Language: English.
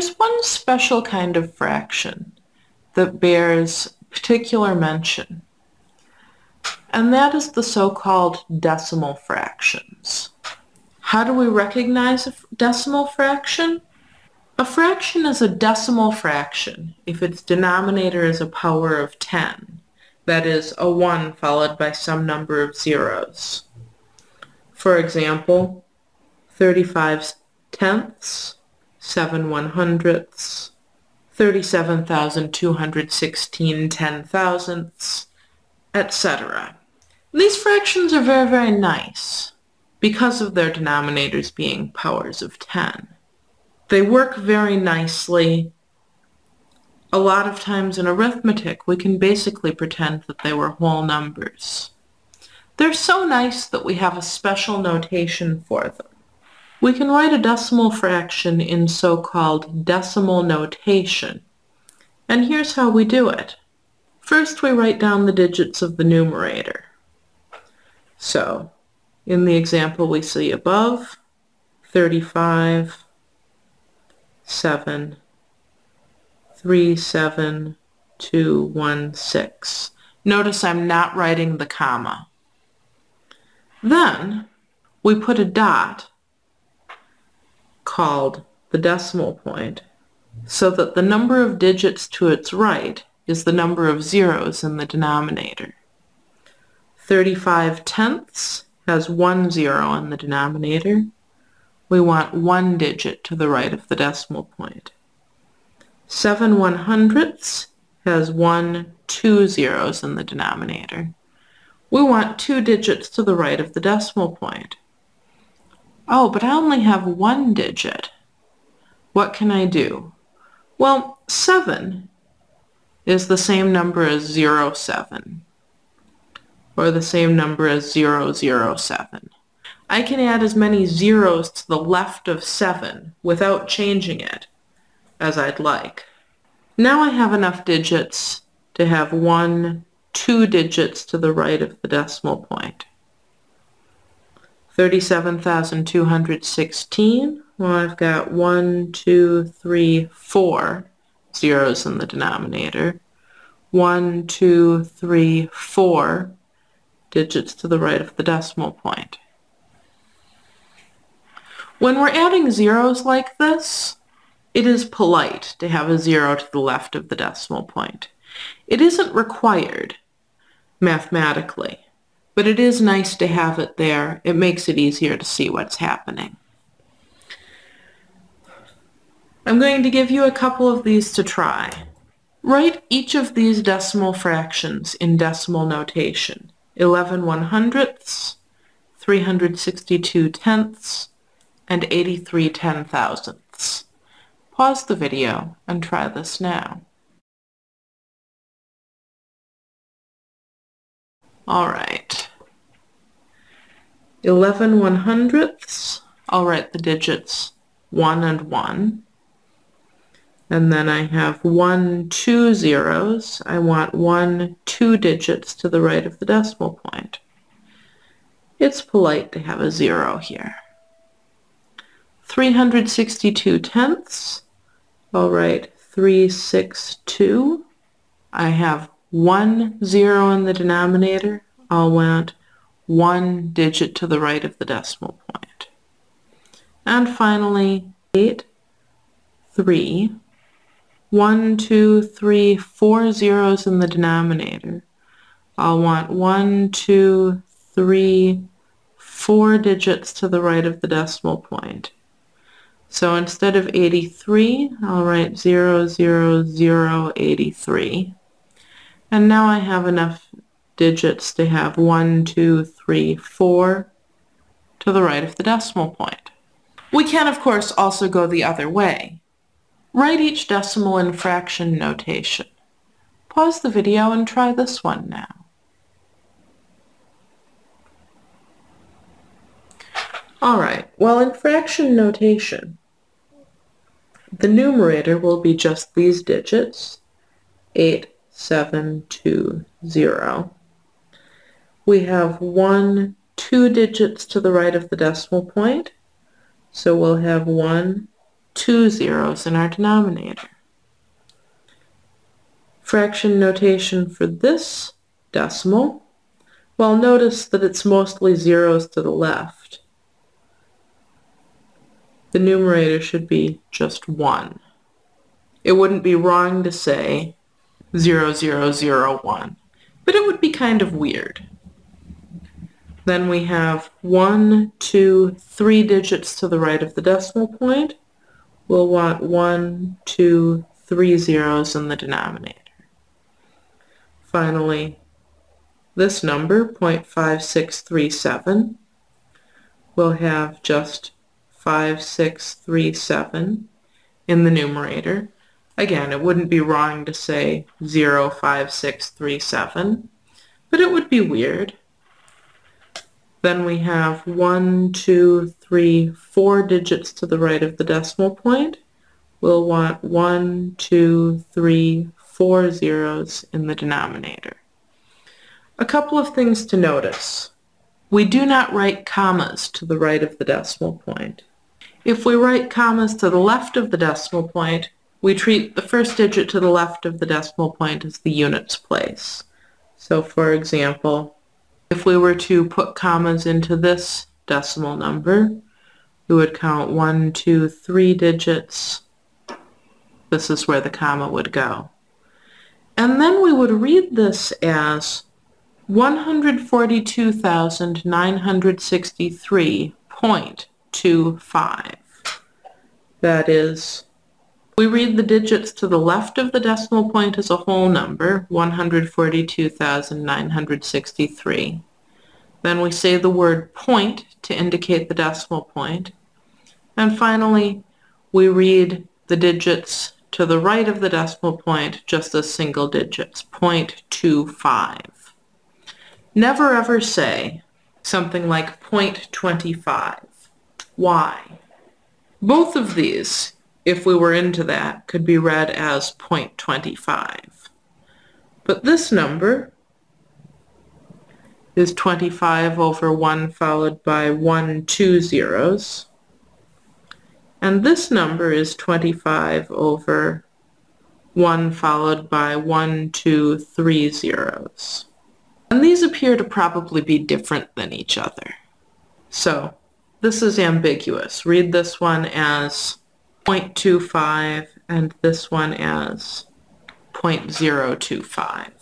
There's one special kind of fraction that bears particular mention, and that is the so-called decimal fractions. How do we recognize a decimal fraction? A fraction is a decimal fraction if its denominator is a power of 10, that is, a 1 followed by some number of zeros. For example, 35 tenths, 7 100ths, 37,216 10,000ths, etc. These fractions are very, very nice because of their denominators being powers of 10. They work very nicely. A lot of times in arithmetic, we can basically pretend that they were whole numbers. They're so nice that we have a special notation for them. We can write a decimal fraction in so-called decimal notation. And here's how we do it. First, we write down the digits of the numerator. So, in the example we see above, 35, 7, 3, 7, 2, 1, 6. Notice I'm not writing the comma. Then, we put a dot called the decimal point so that the number of digits to its right is the number of zeros in the denominator. 35 tenths has 1 zero in the denominator. We want 1 digit to the right of the decimal point. 7 100ths has 2 zeros in the denominator. We want 2 digits to the right of the decimal point. Oh, but I only have 1 digit. What can I do? Well, 7 is the same number as 07, or the same number as 007. I can add as many zeros to the left of 7 without changing it as I'd like. Now I have enough digits to have 2 digits to the right of the decimal point. 37,216, well, I've got 1, 2, 3, 4 zeros in the denominator. 1, 2, 3, 4 digits to the right of the decimal point. When we're adding zeros like this, it is polite to have a 0 to the left of the decimal point. It isn't required mathematically, but it is nice to have it there. It makes it easier to see what's happening. I'm going to give you a couple of these to try. Write each of these decimal fractions in decimal notation. 11 100ths, 362 tenths, and 83 10,000ths. Pause the video and try this now. All right. 11 100ths, I'll write the digits 1 and 1. And then I have 2 zeros. I want 2 digits to the right of the decimal point. It's polite to have a 0 here. 362 tenths, I'll write 362. I have 1 0 in the denominator. I'll want 1 digit to the right of the decimal point. And finally, 8, 3. 1, 2, 3, 4 zeros in the denominator. I'll want 1, 2, 3, 4 digits to the right of the decimal point. So instead of 83, I'll write 00083. And now I have enough digits to have 1, 2, 3, 4 to the right of the decimal point. We can, of course, also go the other way. Write each decimal in fraction notation. Pause the video and try this one now. All right, well, in fraction notation, the numerator will be just these digits, 8720. We have 2 digits to the right of the decimal point, so we'll have 1, 2 zeros in our denominator. Fraction notation for this decimal, well, notice that it's mostly zeros to the left. The numerator should be just 1. It wouldn't be wrong to say 0001, but it would be kind of weird. Then we have 1, 2, 3 digits to the right of the decimal point. We'll want 1, 2, 3 zeros in the denominator. Finally, this number, 0.5637, will have just 5637 in the numerator. Again, it wouldn't be wrong to say 05637, but it would be weird. Then we have 1, 2, 3, 4 digits to the right of the decimal point. We'll want 1, 2, 3, 4 zeros in the denominator. A couple of things to notice. We do not write commas to the right of the decimal point. If we write commas to the left of the decimal point, we treat the first digit to the left of the decimal point as the units place. So for example, if we were to put commas into this decimal number, we would count 1, 2, 3 digits. This is where the comma would go. And then we would read this as 142,963.25. That is, we read the digits to the left of the decimal point as a whole number, 142,963. Then we say the word point to indicate the decimal point. And finally, we read the digits to the right of the decimal point just as single digits, 0.25. Never ever say something like 0.25. Why? Both of these, if we were into that, could be read as 0.25. But this number is 25 over 1 followed by 1, 2 zeros. And this number is 25 over 1 followed by 1, 2, 3 zeros. And these appear to probably be different than each other. So this is ambiguous. Read this one as 0.25 and this one as 0.025.